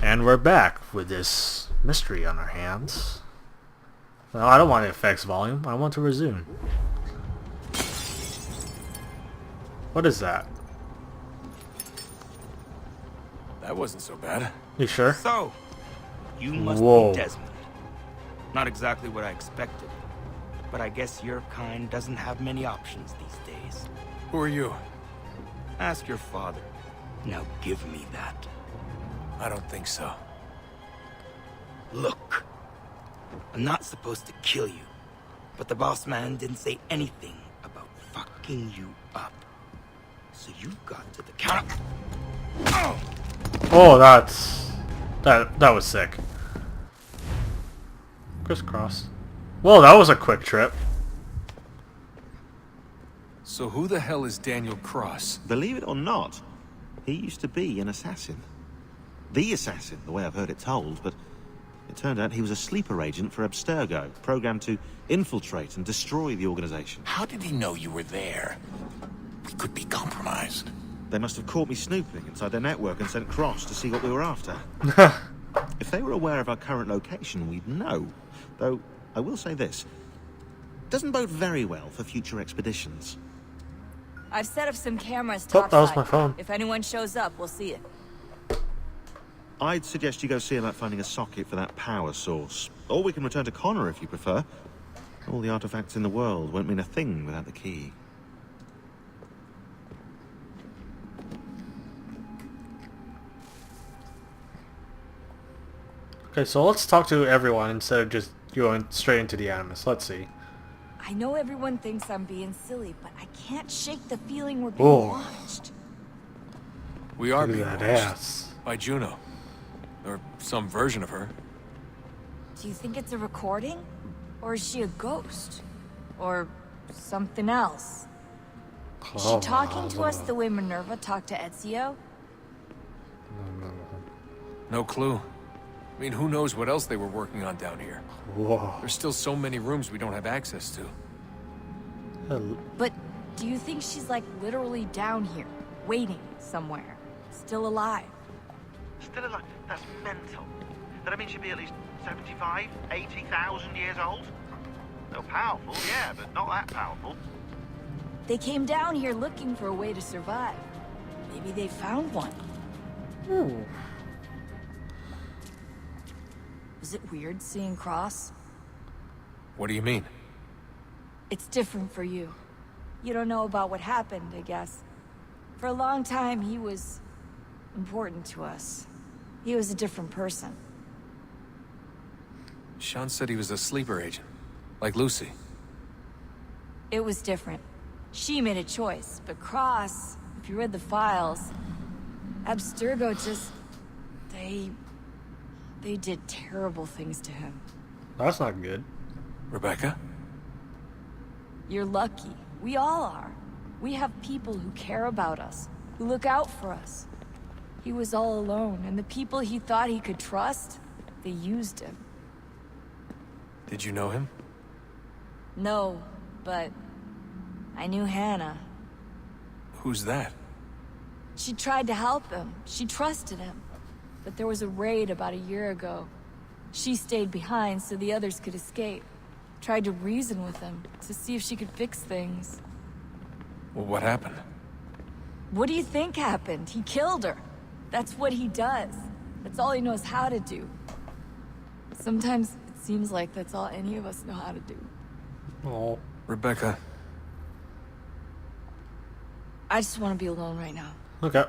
And we're back with this mystery on our hands. No, I don't want to affect volume. I want to resume. What is that? That wasn't so bad. You sure? So, you must Whoa. be Desmond. Not exactly what I expected, but I guess your kind doesn't have many options these days. Who are you? Ask your father. Now give me that. I don't think so. Look, I'm not supposed to kill you, but the boss man didn't say anything about fucking you up. So you got to the counter. Oh, that was sick. Crisscross. Well, that was a quick trip. So who the hell is Daniel Cross? Believe it or not, he used to be an assassin. The assassin, the way I've heard it told, but it turned out he was a sleeper agent for Abstergo, programmed to infiltrate and destroy the organization. How did he know you were there? We could be compromised. They must have caught me snooping inside their network and sent Cross to see what we were after. If they were aware of our current location, we'd know. Though, I will say this. Doesn't bode very well for future expeditions. I've set up some cameras Oh, topside. that was my phone. If anyone shows up, we'll see it. I'd suggest you go see about finding a socket for that power source. Or we can return to Connor if you prefer. All the artifacts in the world won't mean a thing without the key. Okay, so let's talk to everyone instead of just going straight into the Animus. Let's see. I know everyone thinks I'm being silly, but I can't shake the feeling we're being Whoa. watched. We are Look being at watched. that ass. By Juno. Or some version of her. Do you think it's a recording? Or is she a ghost? Or something else? Is she talking to us the way Minerva talked to Ezio? No clue. I mean, who knows what else they were working on down here? Whoa. There's still so many rooms we don't have access to. But do you think she's like literally down here, waiting somewhere, still alive? Still alive? That's mental. That means she'd be at least 75, 80,000 years old? They're powerful, yeah, but not that powerful. They came down here looking for a way to survive. Maybe they found one. Was it weird seeing Cross? What do you mean? It's different for you. You don't know about what happened, I guess. For a long time, he was important to us. He was a different person. Sean said he was a sleeper agent. Like Lucy. It was different. She made a choice, but Cross, if you read the files, Abstergo just... They did terrible things to him. That's not good. Rebecca? You're lucky. We all are. We have people who care about us, who look out for us. He was all alone, and the people he thought he could trust, they used him. Did you know him? No, but I knew Hannah. Who's that? She tried to help him. She trusted him. But there was a raid about a year ago. She stayed behind so the others could escape. Tried to reason with him to see if she could fix things. Well, what happened? What do you think happened? He killed her. That's what he does. That's all he knows how to do. Sometimes it seems like that's all any of us know how to do. Oh. Rebecca. I just want to be alone right now. Okay.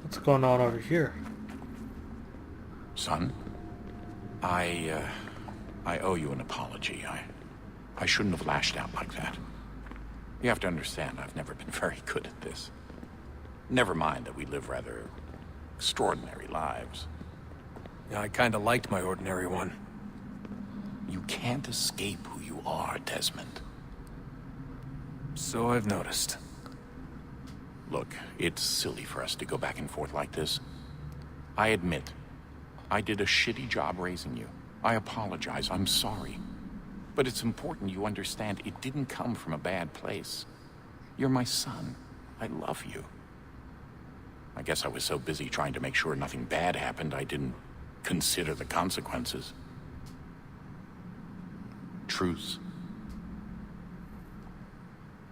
What's going on over here? Son, I owe you an apology. I shouldn't have lashed out like that. You have to understand, I've never been very good at this. Never mind that we live rather extraordinary lives. Yeah, I kinda liked my ordinary one. You can't escape who you are, Desmond. So I've noticed. Look, it's silly for us to go back and forth like this. I admit, I did a shitty job raising you. I apologize, I'm sorry. But it's important you understand it didn't come from a bad place. You're my son. I love you. I guess I was so busy trying to make sure nothing bad happened, I didn't consider the consequences. Truce.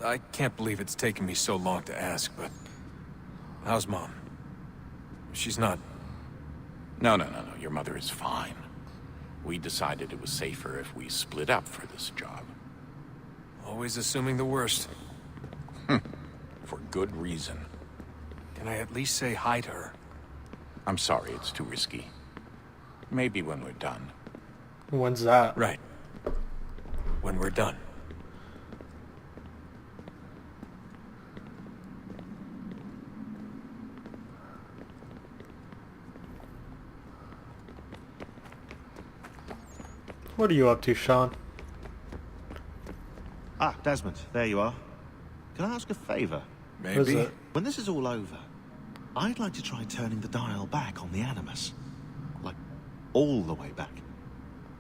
I can't believe it's taken me so long to ask, but... how's Mom? She's not... No. Your mother is fine. We decided it was safer if we split up for this job. Always assuming the worst. For good reason. Can I at least say hi to her? I'm sorry, it's too risky. Maybe when we're done. When's that? Right. When we're done. What are you up to, Sean? Ah, Desmond, there you are. Can I ask a favour? What is Maybe. it? When this is all over, I'd like to try turning the dial back on the Animus. Like, all the way back.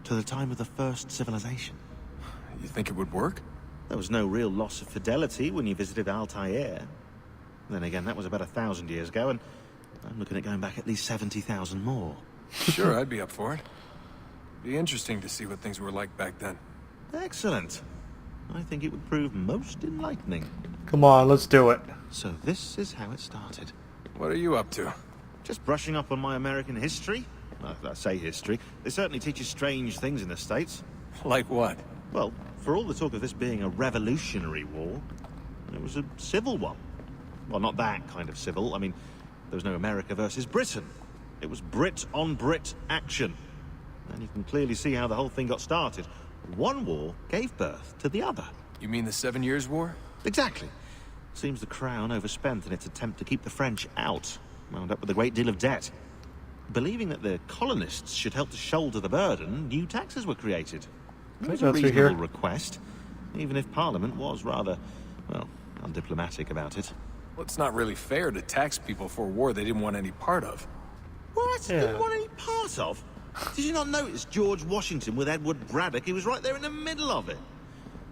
To the time of the first civilization. You think it would work? There was no real loss of fidelity when you visited Altair. Then again, that was about 1,000 years ago, and I'm looking at going back at least 70,000 more. Sure, I'd be up for it. Be interesting to see what things were like back then. Excellent. I think it would prove most enlightening. Come on, let's do it. So this is how it started. What are you up to? Just brushing up on my American history. Well, I say history. They certainly teach you strange things in the States. Like what? Well, for all the talk of this being a revolutionary war, it was a civil one. Well, not that kind of civil. I mean, there was no America versus Britain. It was Brit on Brit action. And you can clearly see how the whole thing got started. One war gave birth to the other. You mean the 7 Years' War? Exactly. Seems the Crown overspent in its attempt to keep the French out, wound up with a great deal of debt. Believing that the colonists should help to shoulder the burden, new taxes were created. It was a That's right reasonable here. request, even if Parliament was rather, well, undiplomatic about it. Well, it's not really fair to tax people for a war they didn't want any part of. What? Yeah. Didn't want any part of? Did you not notice George Washington with Edward Braddock? He was right there in the middle of it.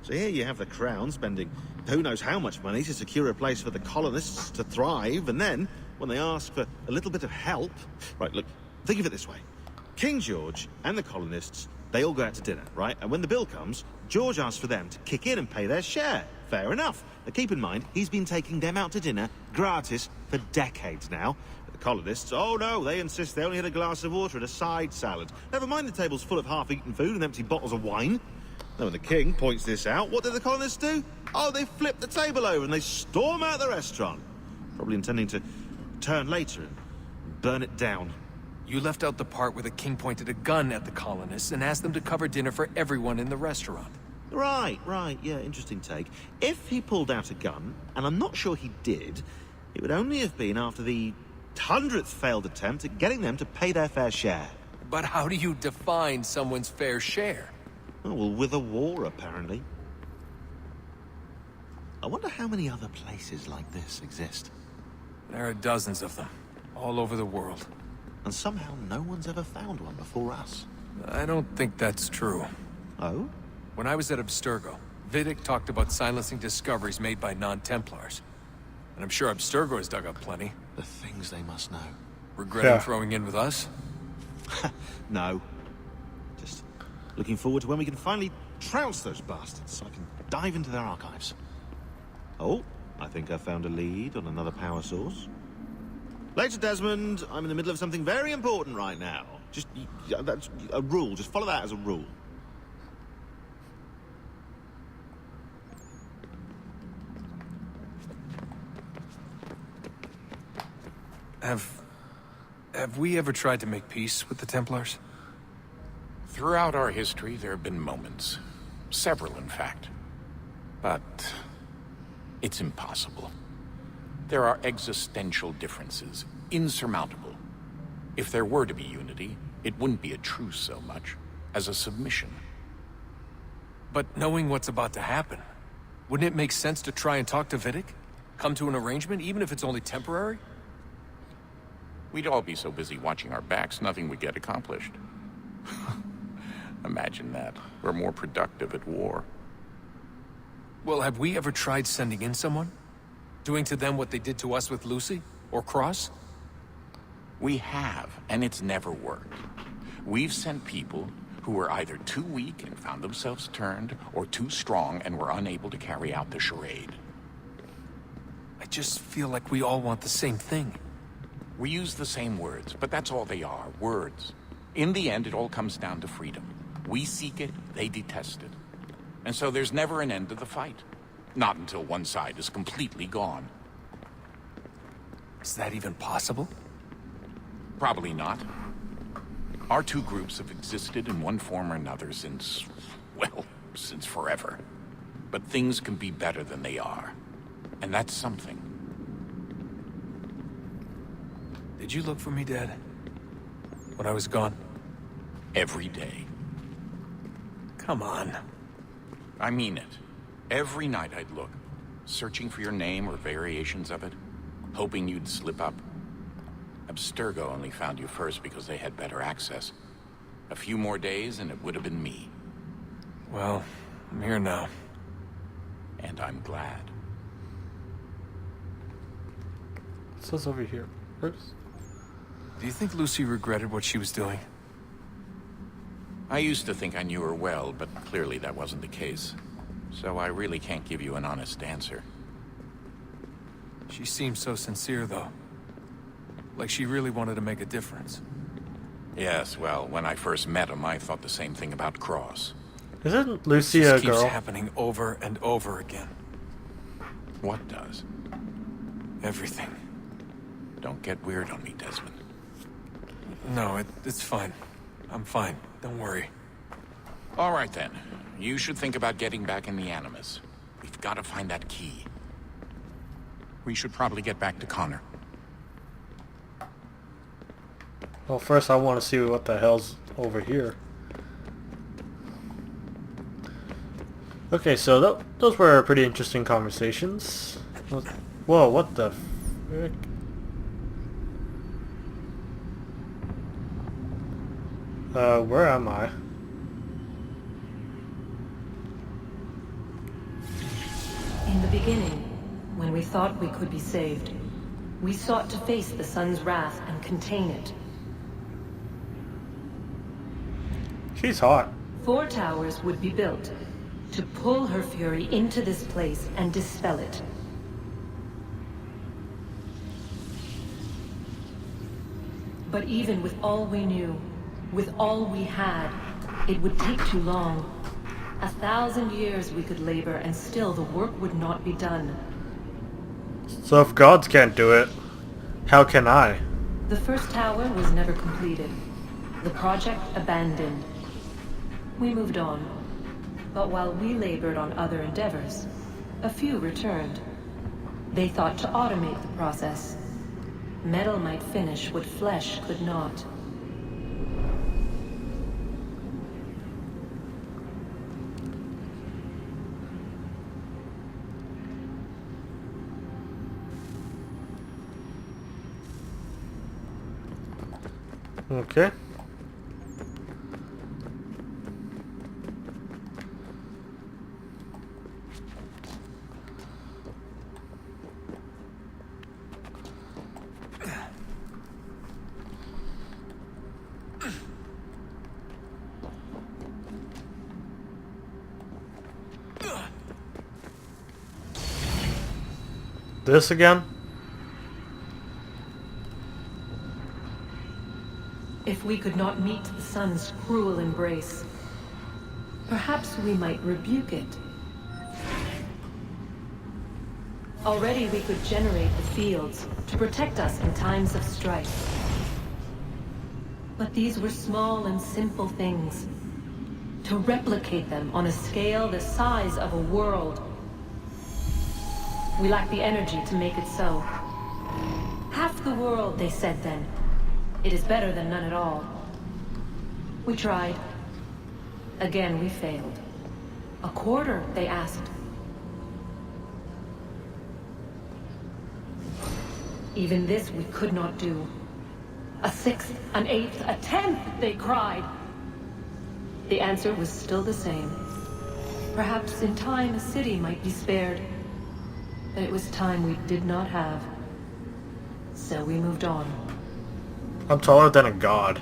So here you have the Crown spending who knows how much money to secure a place for the colonists to thrive, and then, when they ask for a little bit of help... Right, look, think of it this way. King George and the colonists, they all go out to dinner, right? And when the bill comes, George asks for them to kick in and pay their share. Fair enough. But keep in mind, he's been taking them out to dinner, gratis, for decades now. The colonists, oh no, they insist they only had a glass of water and a side salad. Never mind the table's full of half-eaten food and empty bottles of wine. Then when the king points this out, what do the colonists do? Oh, they flip the table over and they storm out the restaurant. Probably intending to return later and burn it down. You left out the part where the king pointed a gun at the colonists and asked them to cover dinner for everyone in the restaurant. Right, yeah, interesting take. If he pulled out a gun, and I'm not sure he did, it would only have been after the 100th failed attempt at getting them to pay their fair share. But how do you define someone's fair share? Oh, well, with a war, apparently. I wonder how many other places like this exist. There are dozens of them, all over the world. And somehow no one's ever found one before us. I don't think that's true. Oh? When I was at Abstergo, Vidic talked about silencing discoveries made by non-Templars. And I'm sure Abstergo has dug up plenty. The things they must know. Regretting Yeah. throwing in with us? No. Just looking forward to when we can finally trounce those bastards so I can dive into their archives. Oh, I think I found a lead on another power source. Later, Desmond. I'm in the middle of something very important right now. Just, that's a rule. Just follow that as a rule. Have we ever tried to make peace with the Templars? Throughout our history, there have been moments. Several, in fact. But it's impossible. There are existential differences, insurmountable. If there were to be unity, it wouldn't be a truce so much as a submission. But knowing what's about to happen, wouldn't it make sense to try and talk to Vidic? Come to an arrangement, even if it's only temporary? We'd all be so busy watching our backs, nothing would get accomplished. Imagine that. We're more productive at war. Well, have we ever tried sending in someone? Doing to them what they did to us with Lucy? Or Cross? We have, and it's never worked. We've sent people who were either too weak and found themselves turned, or too strong and were unable to carry out the charade. I just feel like we all want the same thing. We use the same words, but that's all they are, words. In the end, it all comes down to freedom. We seek it, they detest it. And so there's never an end to the fight. Not until one side is completely gone. Is that even possible? Probably not. Our two groups have existed in one form or another since, well, since forever. But things can be better than they are. And that's something. Did you look for me, Dad? When I was gone? Every day. Come on. I mean it. Every night I'd look, searching for your name or variations of it, hoping you'd slip up. Abstergo only found you first because they had better access. A few more days and it would have been me. Well, I'm here now. And I'm glad. It says over here. Where's... Do you think Lucy regretted what she was doing? I used to think I knew her well, but clearly that wasn't the case. So I really can't give you an honest answer. She seemed so sincere, though. Like she really wanted to make a difference. Yes, well, when I first met him, I thought the same thing about Cross. Isn't Lucy It a just keeps girl? happening over and over again. What does? Everything. Don't get weird on me, Desmond. No, it's fine. I'm fine. Don't worry. All right, then. You should think about getting back in the Animus. We've got to find that key. We should probably get back to Connor. Well, first I want to see what the hell's over here. Okay, so those were pretty interesting conversations. Whoa, what the frick? Where am I? In the beginning, when we thought we could be saved, we sought to face the sun's wrath and contain it. She's hot. 4 towers would be built to pull her fury into this place and dispel it. But even with all we knew, with all we had, it would take too long. 1,000 years we could labor and still the work would not be done. So if gods can't do it, how can I? The first tower was never completed. The project abandoned. We moved on. But while we labored on other endeavors, a few returned. They thought to automate the process. Metal might finish what flesh could not. Okay. This again? If we could not meet the sun's cruel embrace, perhaps we might rebuke it. Already we could generate the fields to protect us in times of strife. But these were small and simple things. To replicate them on a scale the size of a world, we lack the energy to make it so. Half the world, they said then. It is better than none at all. We tried. Again, we failed. A quarter, they asked. Even this we could not do. A 6th, an 8th, a 10th, they cried. The answer was still the same. Perhaps in time a city might be spared. But it was time we did not have. So we moved on. I'm taller than a god.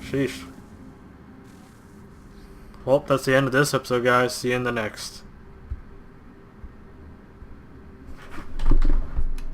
Sheesh. Well, that's the end of this episode, guys. See you in the next.